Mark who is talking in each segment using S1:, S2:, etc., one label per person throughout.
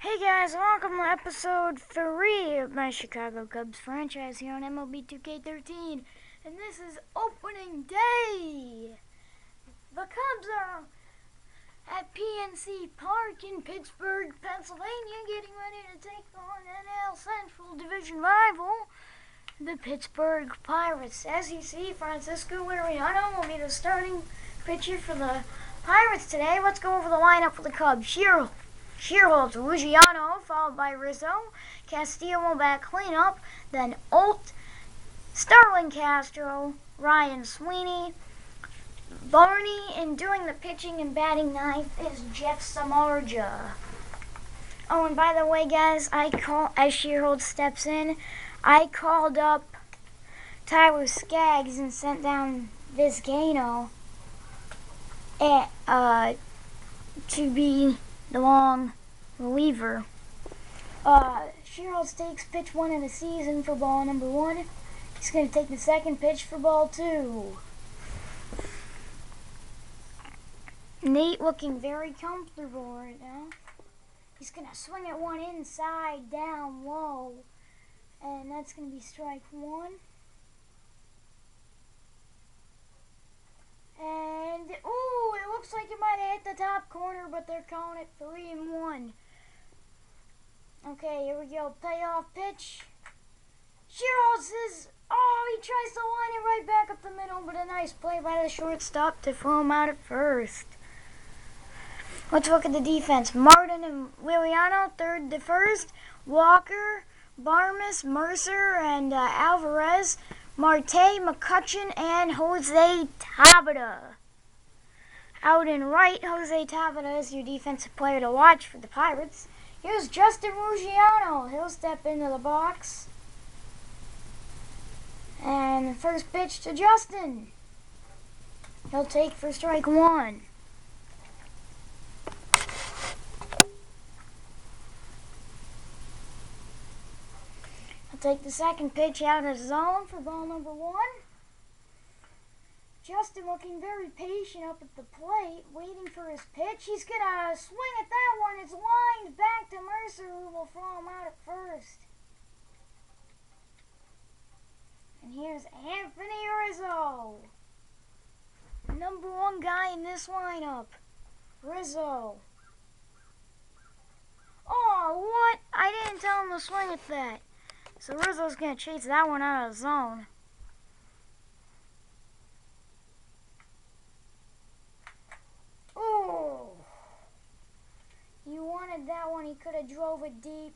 S1: Hey guys, welcome to episode 3 of my Chicago Cubs franchise here on MLB 2K13. And this is opening day! The Cubs are at PNC Park in Pittsburgh, Pennsylvania, getting ready to take on NL Central Division rival, the Pittsburgh Pirates. As you see, Francisco Liriano will be the starting pitcher for the Pirates today. Let's go over the lineup for the Cubs. Shearholtz, Luciano, followed by Rizzo. Castillo will bat cleanup. Then Alt, Starlin Castro, Ryan Sweeney, Barney, and doing the pitching and batting ninth is Jeff Samardzija. Oh, and by the way, guys, as Shearholtz steps in, I called up Tyler Skaggs and sent down Vizcaino to be the long reliever. Shearholtz takes pitch 1 of the season for ball number 1. He's going to take the second pitch for ball 2. Nate looking very comfortable right now. He's going to swing at one inside, down, low. And that's going to be strike 1. And, ooh, it looks like it might have hit the top corner, but they're calling it 3-1. Okay, here we go. Payoff pitch. Shearholtz says, he tries to line it right back up the middle, but a nice play by the shortstop to throw him out at first. Let's look at the defense. Martin and Liriano, third to first. Walker, Barmes, Mercer, and Alvarez. Marte, McCutchen, and Jose Tabata. Out and right, Jose Tabata is your defensive player to watch for the Pirates. Here's Justin Luciano. He'll step into the box. And the first pitch to Justin. He'll take for strike 1. Take the second pitch out of zone for ball number 1. Justin looking very patient up at the plate, waiting for his pitch. He's going to swing at that one. It's lined back to Mercer, who will throw him out at first. And here's Anthony Rizzo. Number 1 guy in this lineup. Rizzo. Oh, what? I didn't tell him to swing at that. So Rizzo's going to chase that one out of the zone. Ooh. He wanted that one. He could have drove it deep.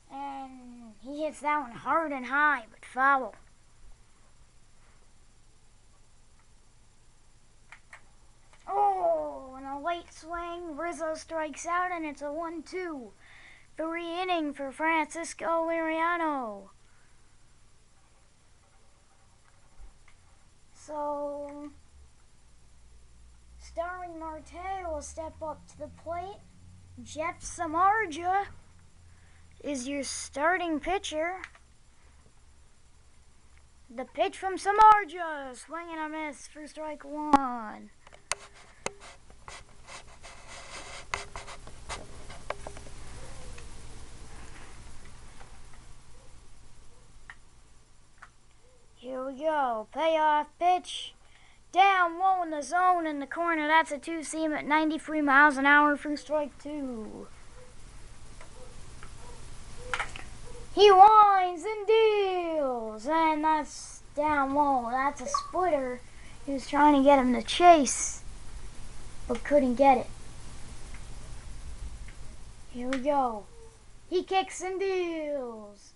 S1: And he hits that one hard and high, but foul. Oh, and a late swing. Rizzo strikes out, and it's a 1-2. 3 inning for Francisco Liriano. So, Starlin Marte will step up to the plate. Jeff Samardzija is your starting pitcher. The pitch from Samardzija, swing and a miss for strike 1. Here we go. Payoff pitch. Down low in the zone in the corner. That's a 2-seam at 93 miles an hour for strike 2. He winds and deals. And that's down low. That's a splitter. He was trying to get him to chase, but couldn't get it. Here we go. He kicks and deals.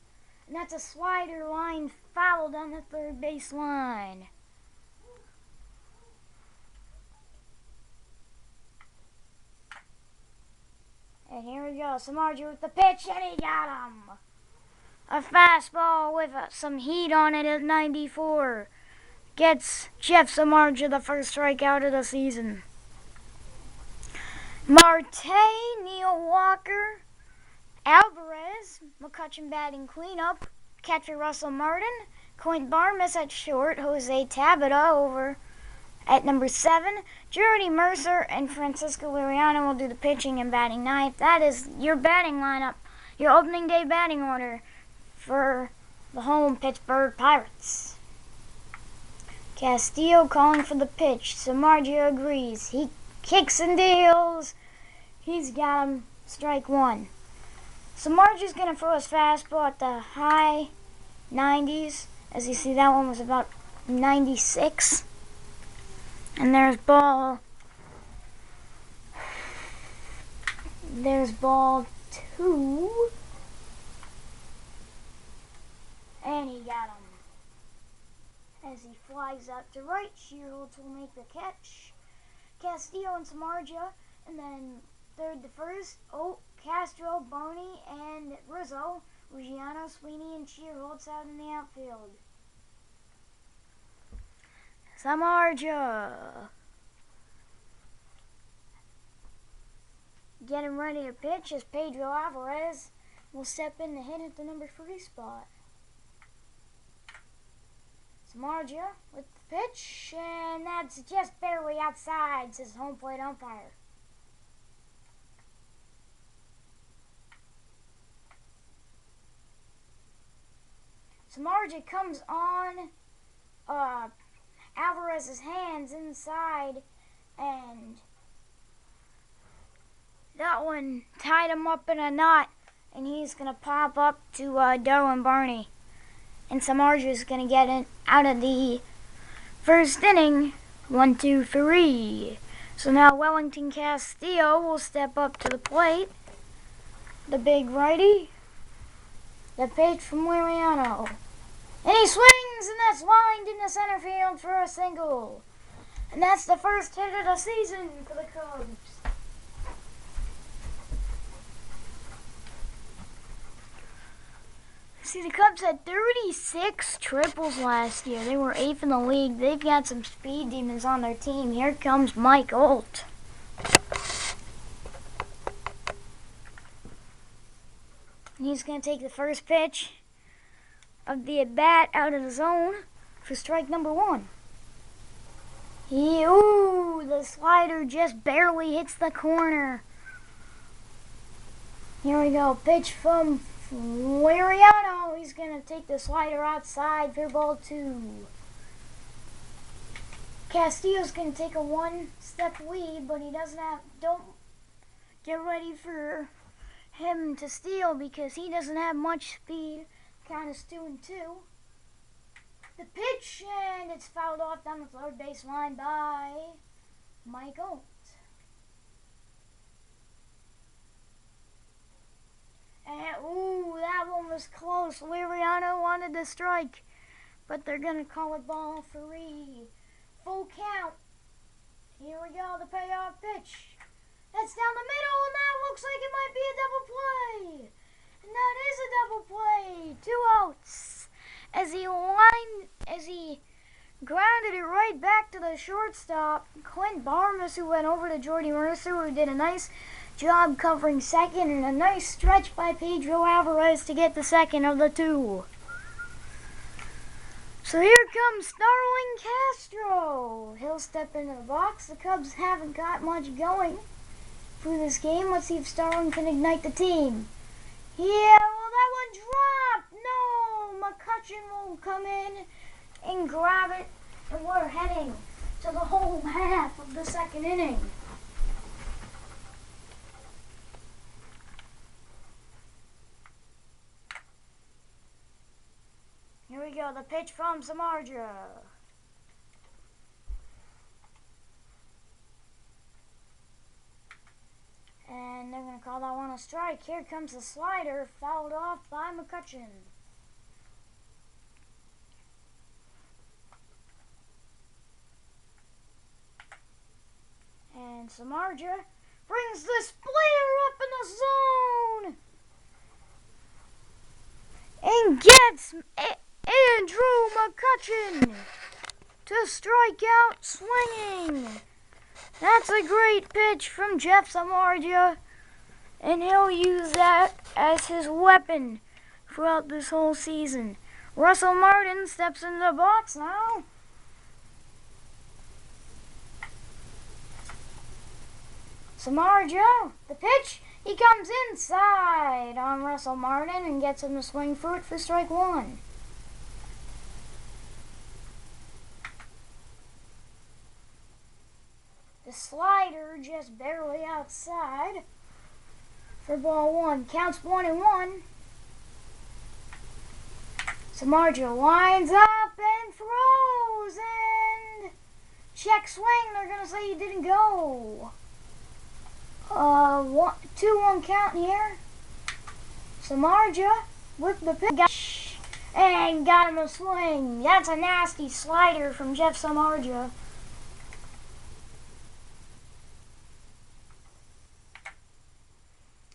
S1: And that's a slider line foul down the third base line. And here we go. Samardzija with the pitch, and he got him. A fastball with some heat on it at 94. Gets Jeff Samardzija the first strikeout of the season. Marte, Neil Walker, Alvarez, McCutchen batting cleanup, catcher Russell Martin, Clint Barmes at short, Jose Tabata over At number 7, Jordy Mercer and Francisco Liriano will do the pitching and batting ninth. That is your batting lineup, your opening day batting order for the home Pittsburgh Pirates. Castillo calling for the pitch. Samardzija agrees. He kicks and deals. He's got him. Strike one. Samardzija's going to throw his fastball at the high 90s. As you see, that one was about 96. And there's ball 2. And he got him. As he flies out to right, Shearholtz will make the catch. Castillo and Samardzija, and then third to first, Castro, Boney, and Rizzo, Ruggiano, Sweeney, and Shearholtz out in the outfield. Samardzija getting ready to pitch as Pedro Alvarez will step in to hit at the number 3 spot. Samardzija with the pitch, and that's just barely outside, says home plate umpire. Samardzija comes on Alvarez's hands inside, and that one tied him up in a knot, and he's going to pop up to Darwin Barney. And Samardzija is going to get it out of the first inning, 1-2-3. So now Wellington Castillo will step up to the plate. The big righty. The pitch from Liriano. And he swings, and that's lined into center field for a single. And that's the first hit of the season for the Cubs. See, the Cubs had 36 triples last year. They were 8th in the league. They've got some speed demons on their team. Here comes Mike Olt. He's going to take the first pitch of the at-bat out of the zone for strike number 1. The slider just barely hits the corner. Here we go. Pitch from Liriano. He's going to take the slider outside for ball 2. Castillo's going to take a 1-step lead, but he don't get ready for him to steal because he doesn't have much speed. Count is 2-2. The pitch, and it's fouled off down the third base line by Mike Olt. And, that one was close. Liriano wanted to strike, but they're going to call it ball 3. Full count. Here we go, the payoff pitch. That's down the middle, and that looks like it might be a double play. And that is a double play. 2 outs. As he grounded it right back to the shortstop, Clint Barmas, who went over to Jordy Mercer, who did a nice job covering second, and a nice stretch by Pedro Alvarez to get the second of the 2. So here comes Starling Castro. He'll step into the box. The Cubs haven't got much going through this game. Let's see if Starling can ignite the team. Yeah, well, that one dropped. No, McCutcheon will come in and grab it, and we're heading to the whole half of the second inning. Here we go, the pitch from Samardzija. And they're going to call that one a strike. Here comes the slider, fouled off by McCutcheon. And Samardzija brings the splitter up in the zone. And gets Andrew McCutcheon to strike out swinging. That's a great pitch from Jeff Samardzija, and he'll use that as his weapon throughout this whole season. Russell Martin steps into the box now. Samardzija, the pitch, he comes inside on Russell Martin and gets him to swing through it for strike one. The slider just barely outside for ball one. Counts 1-1. Samardzija winds up and throws and check swing. They're going to say he didn't go. 2-1 count here. Samardzija with the pitch and got him a swing. That's a nasty slider from Jeff Samardzija.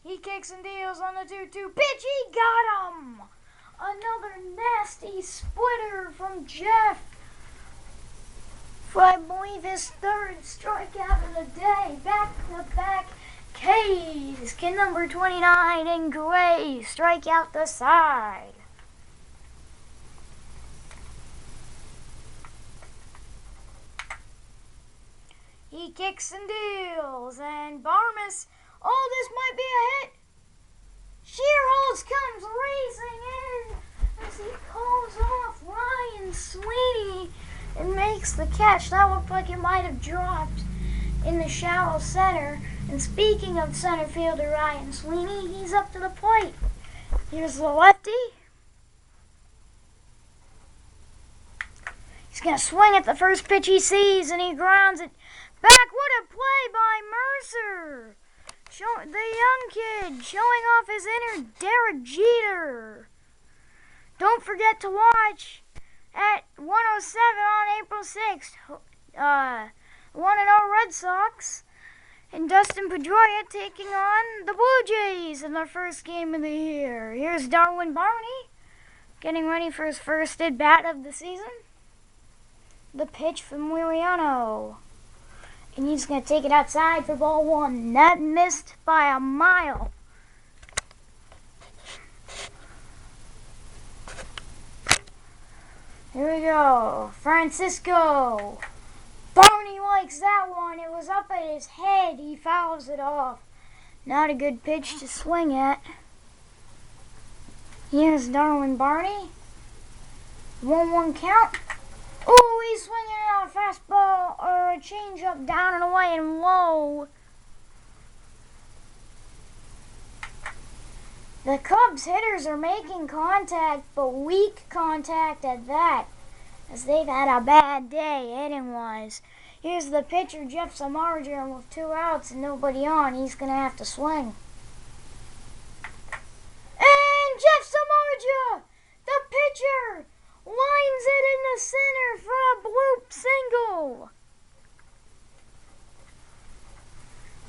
S1: He kicks and deals on the 2-2 pitch. He got him. Another nasty splitter from Jeff. For I believe his third strikeout of the day. Back-to-back K's. Kid number 29 in gray. Strikeout the side. He kicks and deals. And Barmes. Oh, this might be a hit. Shearholz comes racing in as he calls off Ryan Sweeney and makes the catch. That looked like it might have dropped in the shallow center. And speaking of center fielder Ryan Sweeney, he's up to the plate. Here's the lefty. He's going to swing at the first pitch he sees, and he grounds it back. What a play by Mercer. The young kid showing off his inner Derek Jeter. Don't forget to watch at 1:07 on April 6th. 1-0 Red Sox and Dustin Pedroia taking on the Blue Jays in their first game of the year. Here's Darwin Barney getting ready for his first at-bat of the season. The pitch from Liriano. And he's going to take it outside for ball one. That missed by a mile. Here we go. Francisco. Barney likes that one. It was up at his head. He fouls it off. Not a good pitch to swing at. Here's Darwin Barney. 1-1 count. Oh, he's swinging out a fastball or a changeup down and away and low. The Cubs hitters are making contact, but weak contact at that, as they've had a bad day hitting-wise. Here's the pitcher, Jeff Samardzija, with 2 outs and nobody on. He's going to have to swing. And Jeff Samardzija, the pitcher, lines it in the center for a bloop single.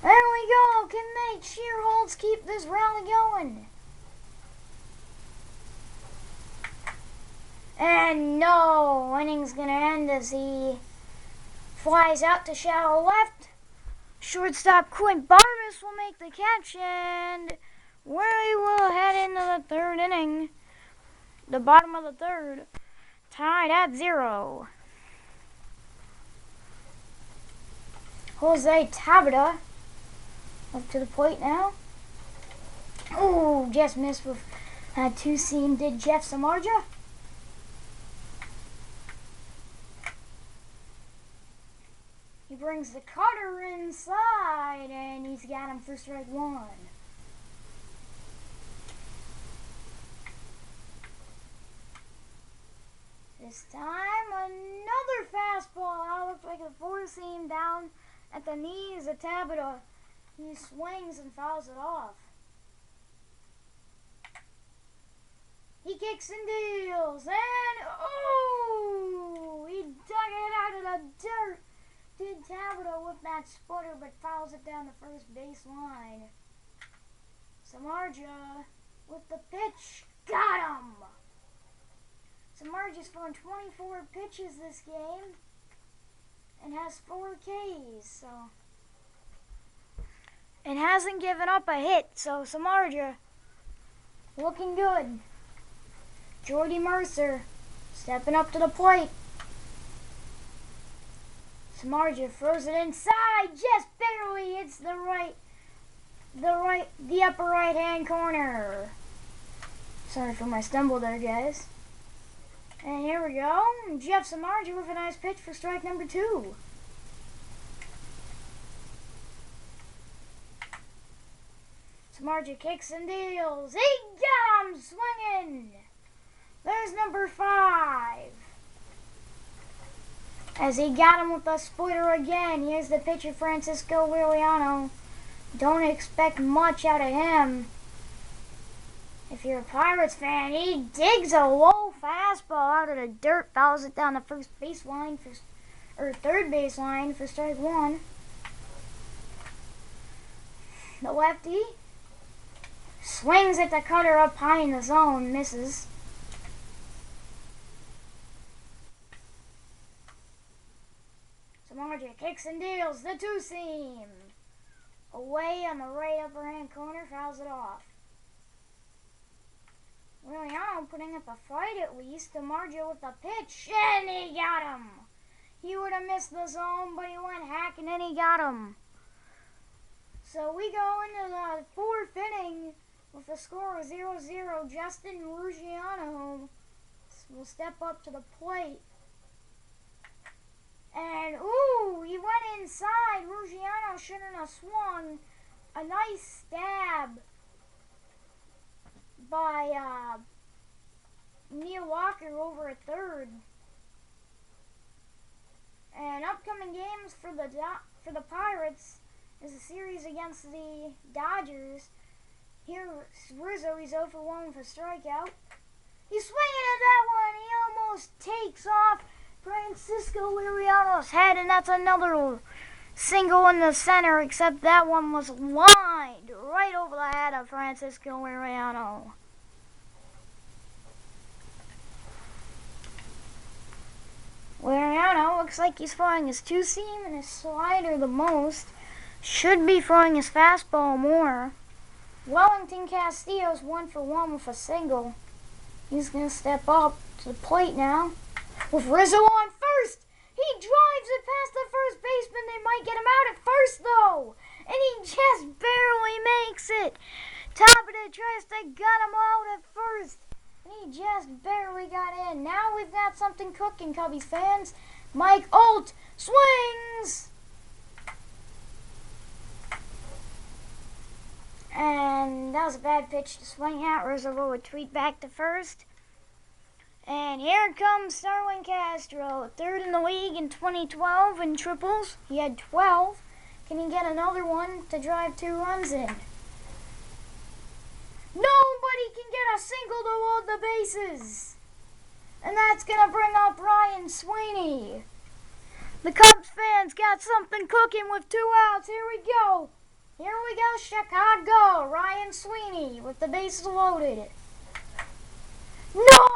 S1: There we go. Can Nate Shearholz keep this rally going? And no, inning's going to end as he flies out to shallow left. Shortstop Quint Barmes will make the catch, and we will head into the third inning. The bottom of the third. Tied at 0. Jose Tabata up to the plate now. Oh, just missed with that 2-seam did Jeff Samardzija. He brings the cutter inside, and he's got him for strike one. This time, another fastball. That looked like a 4-seam down at the knees of Tabata. He swings and fouls it off. He kicks and deals, and oh! He dug it out of the dirt. Did Tabata with that splitter, but fouls it down the first baseline. Samardzija with the pitch. Got him! Samardzija's thrown 24 pitches this game and has 4 Ks, so. And hasn't given up a hit, so Samardzija looking good. Jordy Mercer stepping up to the plate. Samardzija throws it inside, just barely hits hits the upper right hand corner. Sorry for my stumble there, guys. And here we go. Jeff Samardzija with a nice pitch for strike number 2. Samardzija kicks and deals. He got him swinging. There's number 5. As he got him with the splitter again. Here's the pitcher, Francisco Liriano. Don't expect much out of him. If you're a Pirates fan, he digs a low fastball out of the dirt, fouls it down the third baseline for strike 1. The lefty swings at the cutter up high in the zone, misses. Samardzija kicks and deals the 2-seam. Away on the right upper hand corner, fouls it off. Liriano putting up a fight at least. Samardzija with the pitch, and he got him. He would have missed the zone, but he went hacking and he got him. So we go into the 4th inning with a score of 0-0. Justin Ruggiano will step up to the plate. And, ooh, he went inside. Ruggiano shouldn't have swung. A nice stab by Neil Walker over at third. And upcoming games for the Pirates is a series against the Dodgers. Here's Rizzo. He's 0 for 1 with a strikeout. He's swinging at that one. He almost takes off Francisco Liriano's head, and that's another single in the center, except that one was lined right over the head of Francisco Liriano. Liriano looks like he's throwing his 2-seam and his slider the most. Should be throwing his fastball more. Wellington Castillo's 1 for 1 with a single. He's going to step up to the plate now. With Rizzo on first, he drives it past the first baseman. They might get him out at first, though. And he just barely makes it. Tapia tries to get him out at first. And he just barely got in. Now we've got something cooking, Cubbies fans. Mike Olt swings. And that was a bad pitch to swing at. Rizzo will retreat back to first. And here comes Starlin Castro, 3rd in the league in 2012 in triples. He had 12. Can he get another one to drive 2 runs in? Nobody can get a single to load the bases. And that's going to bring up Ryan Sweeney. The Cubs fans got something cooking with 2 outs. Here we go. Here we go, Chicago. Ryan Sweeney with the bases loaded. No!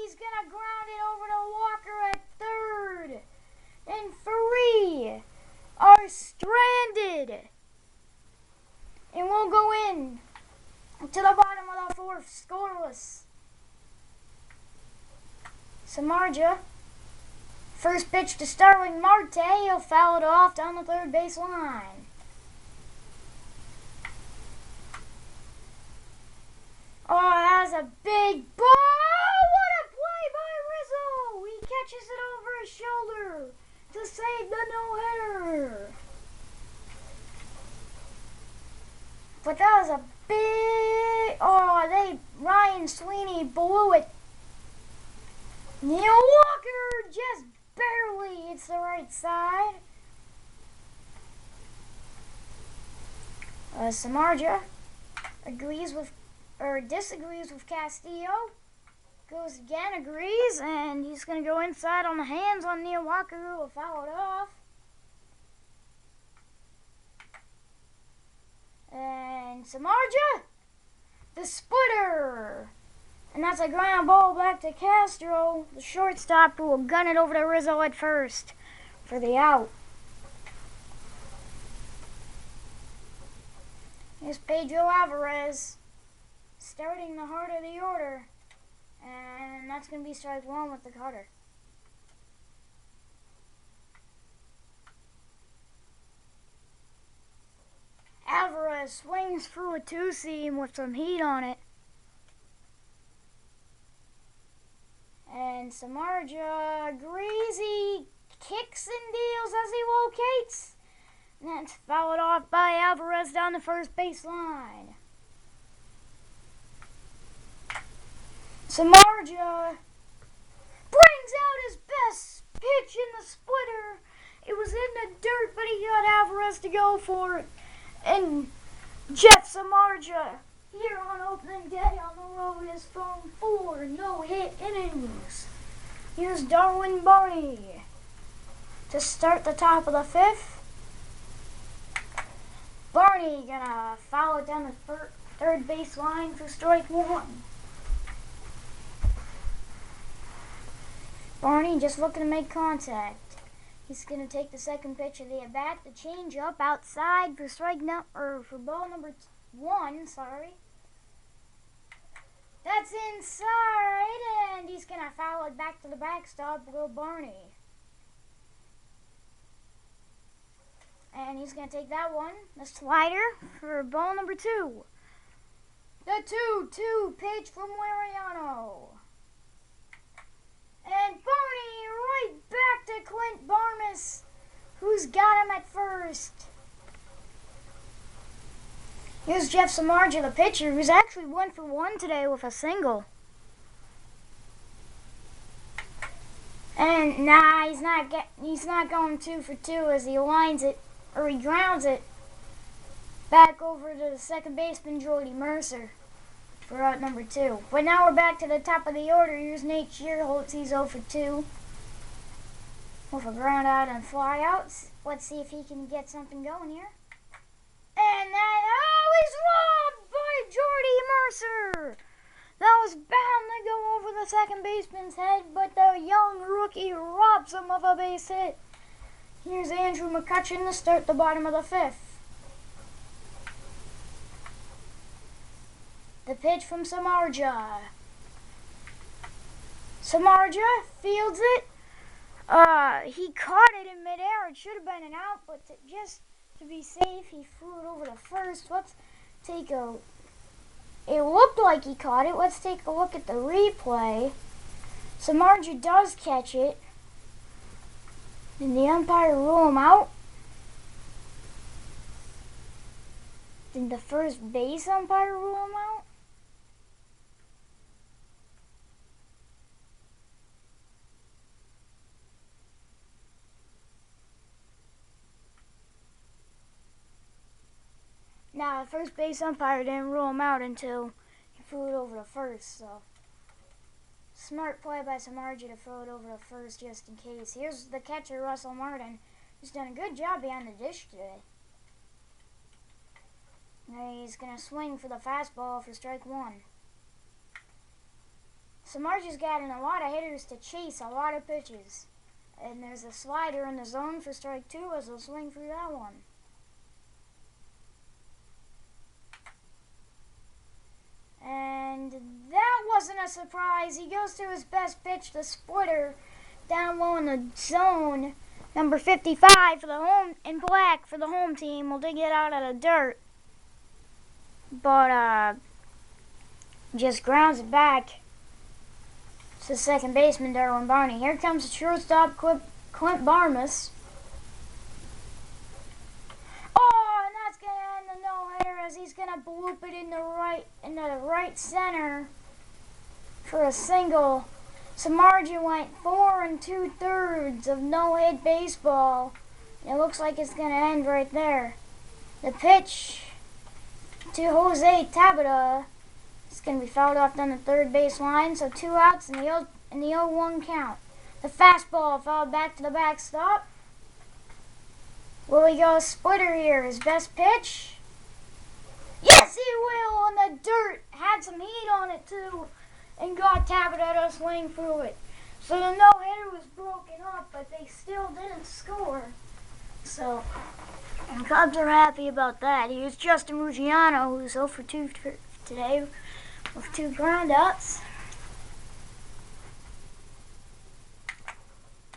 S1: He's going to ground it over to Walker at third. And 3 are stranded. And we'll go in to the bottom of the 4th, scoreless. Samardzija. First pitch to Starling Marte. He'll foul it off down the third base line. Oh, that was a big ball. What a play by Rizzo. He catches it over his shoulder to save the no-hitter. But that was a big... Ryan Sweeney blew it. Neil Walker just barely hits the right side. Samardzija disagrees with Castillo. Goes again, agrees, and he's going to go inside on the hands on Neil Walker, who will foul it off. And Samardzija, the splitter. And that's a ground ball back to Castro, the shortstop, who will gun it over to Rizzo at first for the out. Here's Pedro Alvarez, starting the heart of the order. And that's going to be strike 1 with the cutter. swings through a two-seam with some heat on it. And Samardzija greasy kicks and deals as he locates. And that's fouled off by Alvarez down the first baseline. Samardzija brings out his best pitch in the splitter. It was in the dirt, but he got Alvarez to go for it. And Jeff Samardzija, here on opening day on the road, has thrown 4 no-hit innings. Here's Darwin Barney to start the top of the 5th. Barney gonna foul it down the third base line for strike 1. Barney just looking to make contact. He's going to take the second pitch of the at-bat, the change-up outside for for ball number 1, sorry. That's inside, and he's going to foul it back to the backstop, Will Barney. And he's going to take that one, the slider, for ball number 2. The 2-2 pitch from Laureano. And Barney right back to Clint Barmes, who's got him at first. Here's Jeff Samardzija, the pitcher, who's actually 1 for 1 today with a single. And nah, he's not going 2 for 2 as he lines it, or he grounds it back over to the second baseman, Jordy Mercer, for out number 2. But now we're back to the top of the order. Here's Nate Shearholtz. He's 0 for 2 with a ground out and fly outs. Let's see if he can get something going here. And he's robbed by Jordy Mercer. That was bound to go over the second baseman's head, but the young rookie robs him of a base hit. Here's Andrew McCutchen to start the bottom of the 5th. The pitch from Samardzija. Samardzija fields it. He caught it in midair. It should have been an out, but just to be safe, he threw it over to first. Let's take a... It looked like he caught it. Let's take a look at the replay. Samardzija does catch it. Did the umpire rule him out? Did the first base umpire rule him out? Now, the first base umpire didn't rule him out until he threw it over to first, so smart play by Samardzija to throw it over to first just in case. Here's the catcher, Russell Martin, who's done a good job behind the dish today. Now he's going to swing for the fastball for strike 1. Samardzija's gotten a lot of hitters to chase a lot of pitches. And there's a slider in the zone for strike 2 as he'll swing through that one. And that wasn't a surprise. He goes to his best pitch, the splitter, down low in the zone. Number 55 for the home, in black for the home team. Will dig it out of the dirt. But, just grounds it back to the second baseman, Darwin Barney. Here comes the shortstop, Clint Barmes. As he's gonna bloop it in the right center for a single. Samardzija went 4 2/3 of no-hit baseball. It looks like it's gonna end right there. The pitch to Jose Tabata is gonna be fouled off down the third base line, so 2 outs in the 0-1 count. The fastball fouled back to the backstop. Will he go splitter here? His best pitch? Yes, he will on the dirt. Had some heat on it, too, and got Tabata to swing through it. So the no-hitter was broken up, but they still didn't score. So, the Cubs are happy about that. Here's Justin Ruggiano, who's 0 for 2 today with 2 groundouts.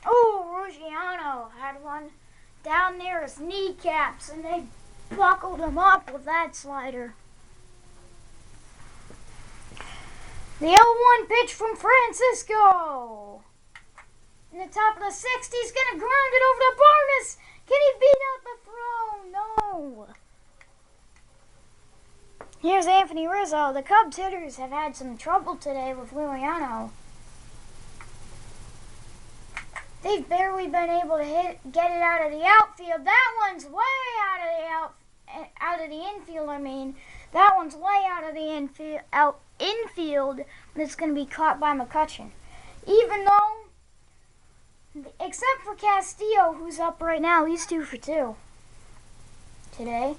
S1: Oh, Ruggiano had one down near his kneecaps, and they buckled him up with that slider. The 0-1 pitch from Francisco. In the top of the sixth, he's going to ground it over to Barnes. Can he beat out the throw? No. Here's Anthony Rizzo. The Cubs hitters have had some trouble today with Liriano. They've barely been able to get it out of the outfield. That one's way out of the infield. That one's way out of the infield, and it's going to be caught by McCutcheon. Even though, except for Castillo, who's up right now, he's 2 for 2 today.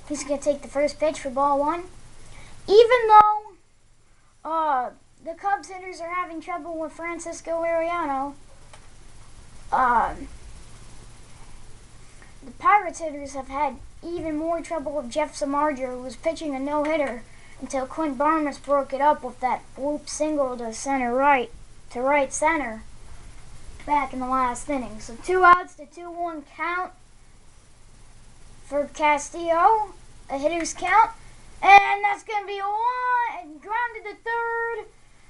S1: He's going to take the first pitch for ball 1. Even though the Cubs hitters are having trouble with Francisco Liriano, the Pirates hitters have had even more trouble with Jeff Samardzija, who was pitching a no-hitter until Clint Barnes broke it up with that whoop single to right center back in the last inning. So 2 outs to 2-1 count for Castillo, a hitter's count, and that's going to be a one, grounded to third,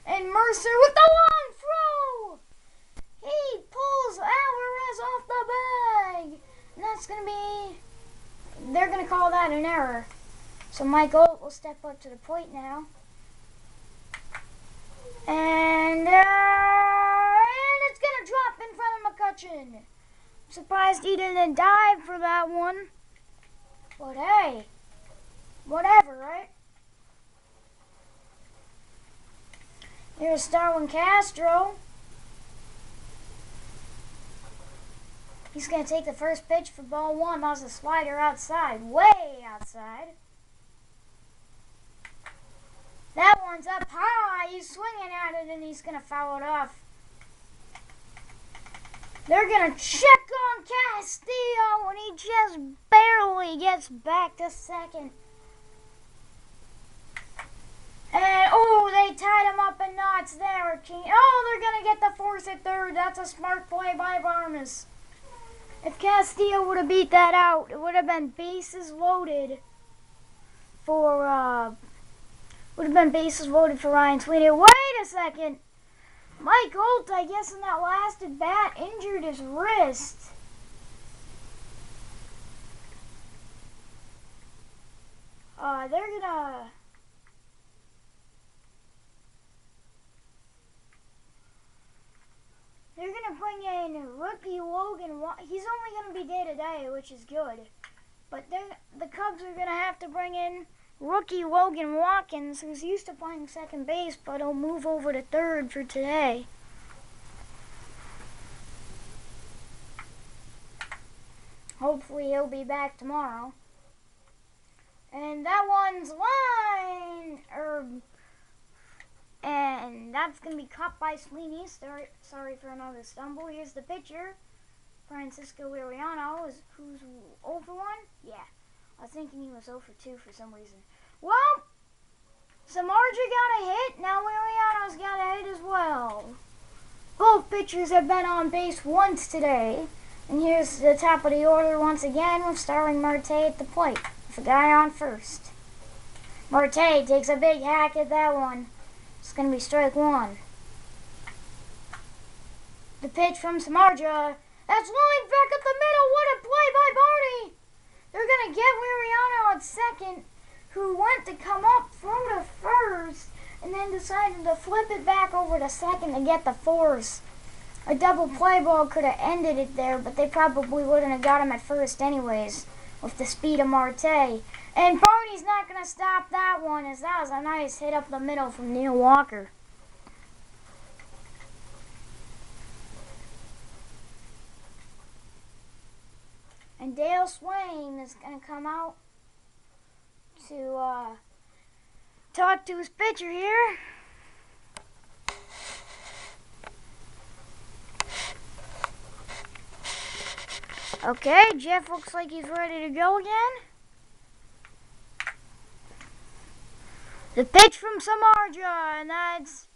S1: and Mercer with the long throw. He pulls Alvarez off the bag, and that's going to be, they're going to call that an error. So Mike Olt will step up to the plate now. And it's going to drop in front of McCutcheon. I'm surprised he didn't dive for that one. But hey, whatever, right? Here's Starlin Castro. He's going to take the first pitch for ball 1. That was a slider outside, way outside. That one's up high. He's swinging at it, and he's going to foul it off. They're going to check on Castillo, and he just barely gets back to second. And, they tied him up in knots there. They're going to get the force at third. That's a smart play by Barnes. If Castillo would have beat that out, it would have been bases loaded for Ryan Sweeney. Wait a second. Mike Olt, I guess in that last at bat, injured his wrist. They're gonna bring in rookie Logan. He's only gonna be day-to-day, which is good. But the Cubs are gonna have to bring in rookie Logan Watkins, who's used to playing second base, but he'll move over to third for today. Hopefully he'll be back tomorrow. And that one's and that's going to be caught by Sweeney. Sorry for another stumble. Here's the pitcher, Francisco Liriano, who's 0 for 1? Yeah, I was thinking he was 0 for 2 for some reason. Well, Samardzija got a hit. Now Liriano's got a hit as well. Both pitchers have been on base once today. And here's the top of the order once again with Starling Marte at the plate, with a guy on first. Marte takes a big hack at that one. It's going to be strike 1. The pitch from Samardzija. That's lined back up the middle. What a play by Barney. They're going to get Liriano at second, who went to come up, throw to first, and then decided to flip it back over to second to get the force. A double play ball could have ended it there, but they probably wouldn't have got him at first anyways, with the speed of Marte. And Barney's not going to stop that one, as that was a nice hit up the middle from Neil Walker. And Dale Swain is going to come out to talk to his pitcher here. Okay, Jeff looks like he's ready to go again. The pitch from Samardzija, and that's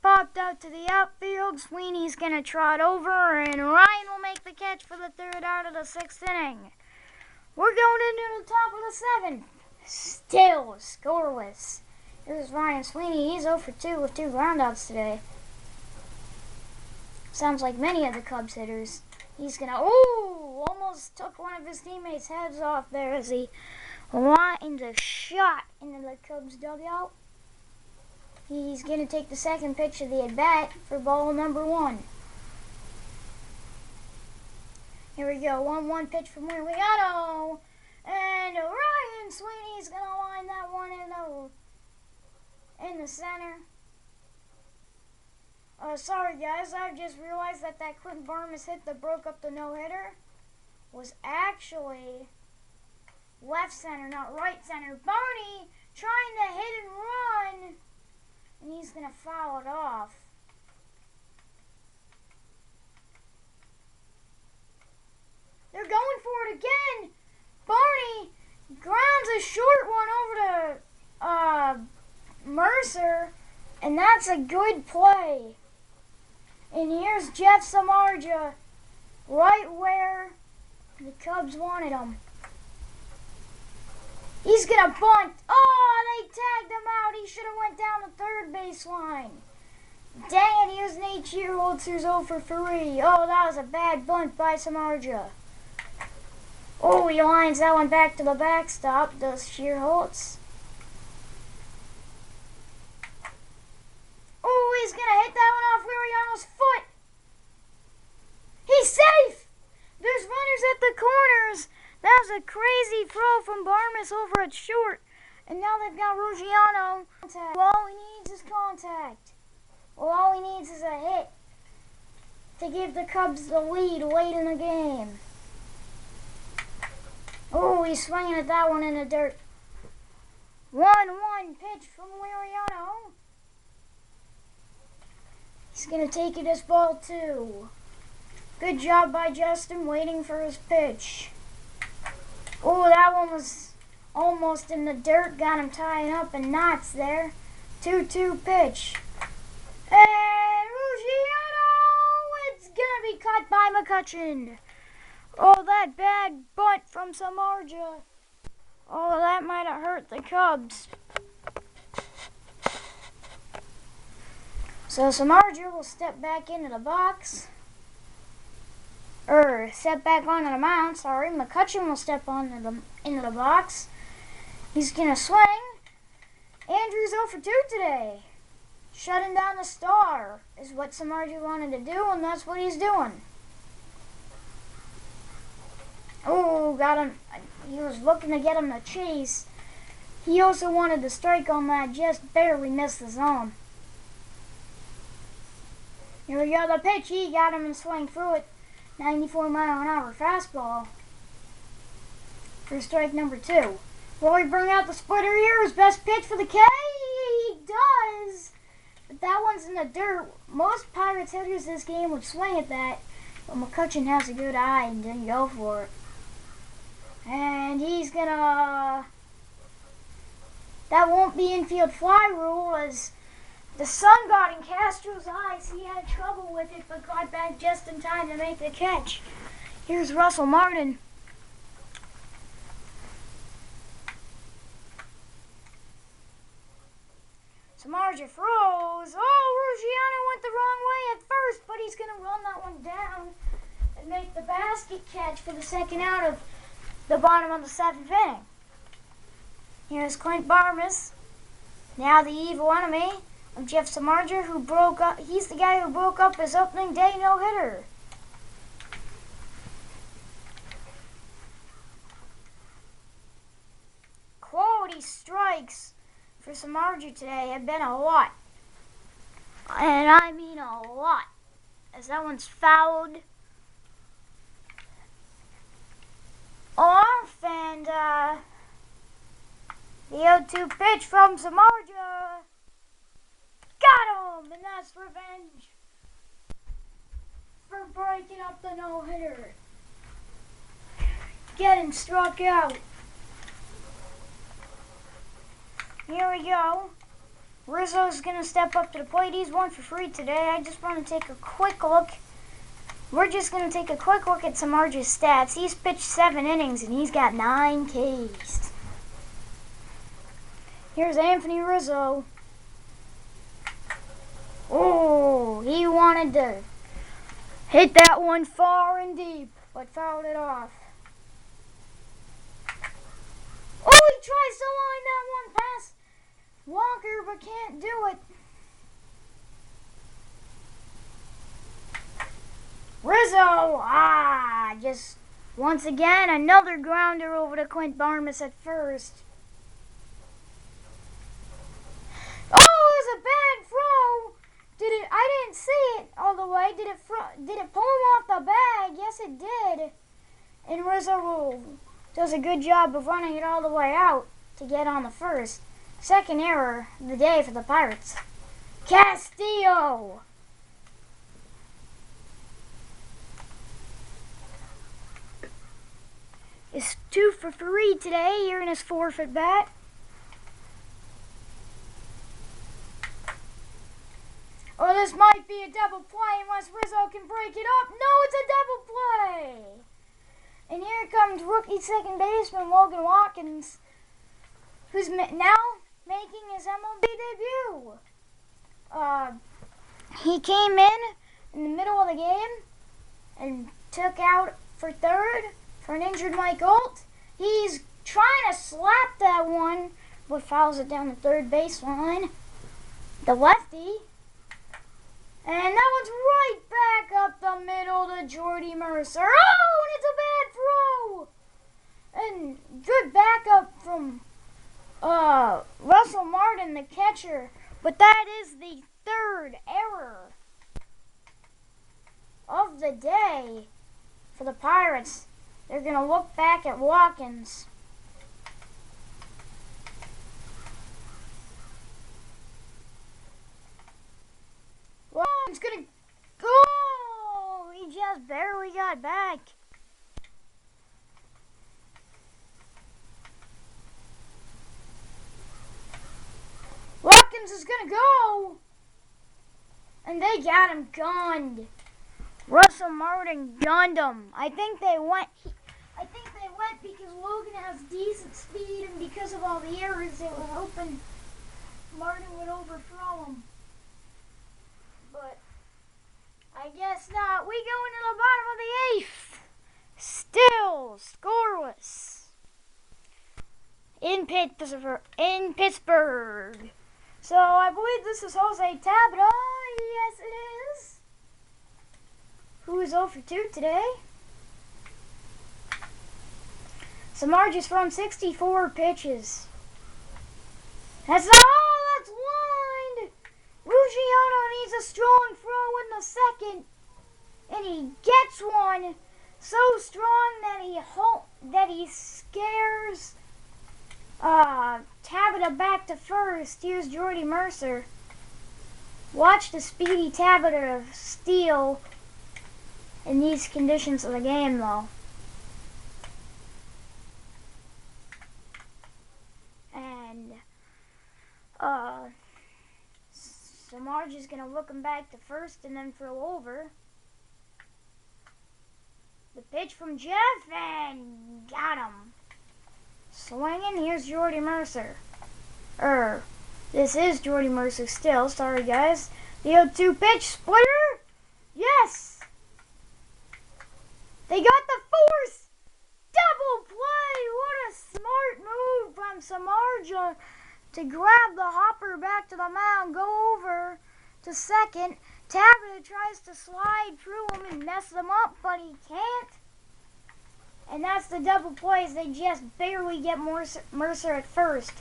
S1: popped out to the outfield. Sweeney's going to trot over, and Ryan will make the catch for the third out of the 6th inning. We're going into the top of the seventh. Still scoreless. This is Ryan Sweeney. He's 0 for 2 with 2 groundouts today. Sounds like many of the Cubs hitters. He's gonna, almost took one of his teammates' heads off there as he lined a shot into the Cubs dugout. He's gonna take the second pitch of the at-bat for ball number 1. Here we go, 1-1 pitch from Liriano. And Ryan Sweeney's gonna line that one in the center. Sorry guys, I've just realized that Clint Barnes hit that broke up the no-hitter was actually left center, not right center. Barney trying to hit and run, and he's gonna foul it off. They're going for it again. Barney grounds a short one over to Mercer, and that's a good play. And here's Jeff Samardzija, right where the Cubs wanted him. He's gonna bunt. Oh, they tagged him out. He should have went down the third baseline. Dang it, here's an 8-year-old who's 0 for 3. Oh, that was a bad bunt by Samardzija. Oh, he lines that one back to the backstop, does Shearholtz. Oh, he's going to hit that one off Liriano's foot. He's safe. There's runners at the corners. That was a crazy throw from Barmes over at short. And now they've got Ruggiano. All he needs is contact. All he needs is a hit to give the Cubs the lead late in the game. Oh, he's swinging at that one in the dirt. 1-1 pitch from Liriano. He's going to take it as ball 2. Good job by Justin waiting for his pitch. Oh, that one was almost in the dirt. Got him tying up in knots there. 2-2 pitch. And Ruggiano! It's going to be caught by McCutchen. Oh, that bad bunt from Samardzija. Oh, that might have hurt the Cubs. So Samardzija will step back into the box. Step back onto the mound, sorry. McCutchen will step into the box. He's going to swing. Andrew's 0 for 2 today. Shutting down the star is what Samardzija wanted to do, and that's what he's doing. Oh, got him. He was looking to get him to chase. He also wanted to strike on that, just barely missed the zone. Here we go, the pitch. He got him and swung through it. 94-mile-an-hour fastball for strike number 2. Will he bring out the splitter here? His best pitch for the K? He does. But that one's in the dirt. Most Pirates hitters this game would swing at that. But McCutchen has a good eye and didn't go for it. And he's gonna... That won't be infield fly rule as the sun got in Castro's eyes. He had trouble with it but got back just in time to make the catch. Here's Russell Martin. Samardzija throws. Oh, Ruggiano went the wrong way at first, but he's going to run that one down and make the basket catch for the second out of the bottom of the 7th inning. Here's Clint Barmes, now the evil enemy of Jeff Samardzija, who broke up. He's the guy who broke up his opening day no-hitter. Quality strikes for Samardzija today have been a lot. And I mean a lot. As that one's fouled off, and the 0-2 pitch from Samardzija. Got him! And that's revenge for breaking up the no-hitter. Getting struck out. Here we go. Rizzo's going to step up to the plate. He's 1 for 3 today. I just want to take a quick look we're just going to take a quick look at Samardzich's stats. He's pitched 7 innings and he's got 9 Ks. Here's Anthony Rizzo. Oh, he wanted to hit that one far and deep, but fouled it off. Oh, he tries to line that one past Walker, but can't do it. Rizzo, just once again, another grounder over to Clint Barnes at first. Oh, it was a bad throw. I didn't see it all the way. Did it pull him off the bag? Yes, it did. And Rizzo does a good job of running it all the way out to get on the first. Second error of the day for the Pirates. Castillo. Is 2 for 3 today here in his 4th at bat. Oh, this might be a double play unless Rizzo can break it up. No, it's a double play. And here comes rookie second baseman Logan Watkins, who's now making his MLB debut. He came in the middle of the game and took out for third for an injured Mike Holt. He's trying to slap that one, but fouls it down the third baseline. The lefty. And that one's right back up the middle to Jordy Mercer. Oh, and it's a bad throw. And good backup from Russell Martin, the catcher. But that is the 3rd error of the day for the Pirates. They're going to look back at Watkins. Watkins going to go. He just barely got back. Watkins is going to go. And they got him gunned. Russell Martin gunned him. I think they went because Logan has decent speed, and because of all the errors, they were hoping Martin would overthrow him. But I guess not. We go into the bottom of the 8th. Still scoreless in Pittsburgh. So I believe this is Jose Tabata. Yes, it is. Who is 0 for 2 today? Samardzich's thrown 64 pitches. That's lined. Ruggiero needs a strong throw in the second, and he gets one so strong that he scares Tabata back to first. Here's Jordy Mercer. Watch the speedy Tabata steal in these conditions of the game, though. And Samardzich's going to look him back to first and then throw over. The pitch from Jeff, and got him. Swinging, here's Jordy Mercer. This is Jordy Mercer still. Sorry, guys. The 0-2 pitch, splitter. Yes! They got the force! Double play! What a smart move from Samardzich to grab the hopper back to the mound, go over to second. Tabata tries to slide through him and mess them up, but he can't. And that's the double plays. They just barely get Mercer at first.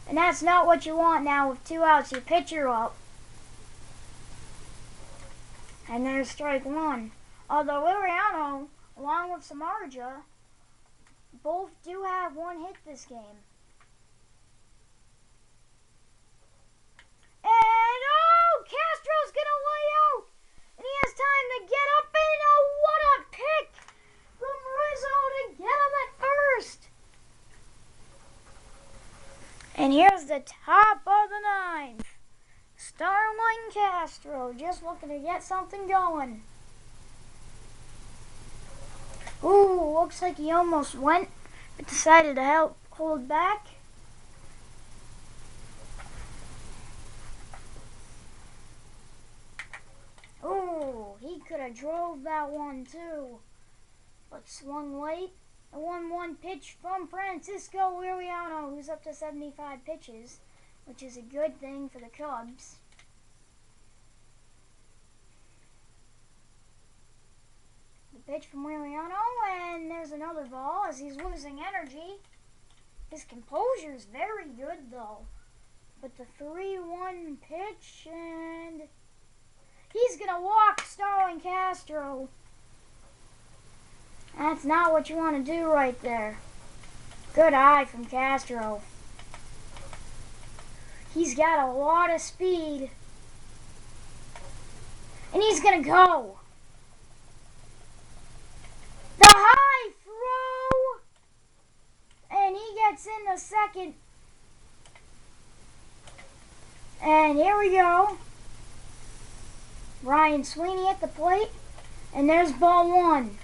S1: And that's not what you want now with 2 outs. Your pitcher up. And there's strike 1. Although Liriano, along with Samardzich, both do have 1 hit this game. And Castro's gonna lay out, and he has time to get up, and what a pick from Rizzo to get him at first. And here's the top of the 9th. Starling Castro just looking to get something going. looks like he almost went, but decided to hold back. Oh, he could have drove that one too, but swung late. A 1-1 pitch from Francisco Liriano, who's up to 75 pitches, which is a good thing for the Cubs. The pitch from Liriano, and there's another ball as he's losing energy. His composure is very good, though. But the 3-1 pitch, and he's going to walk Starlin Castro. That's not what you want to do right there. Good eye from Castro. He's got a lot of speed. And he's going to go. The high throw. And he gets in the second. And here we go. Ryan Sweeney at the plate. And there's ball one.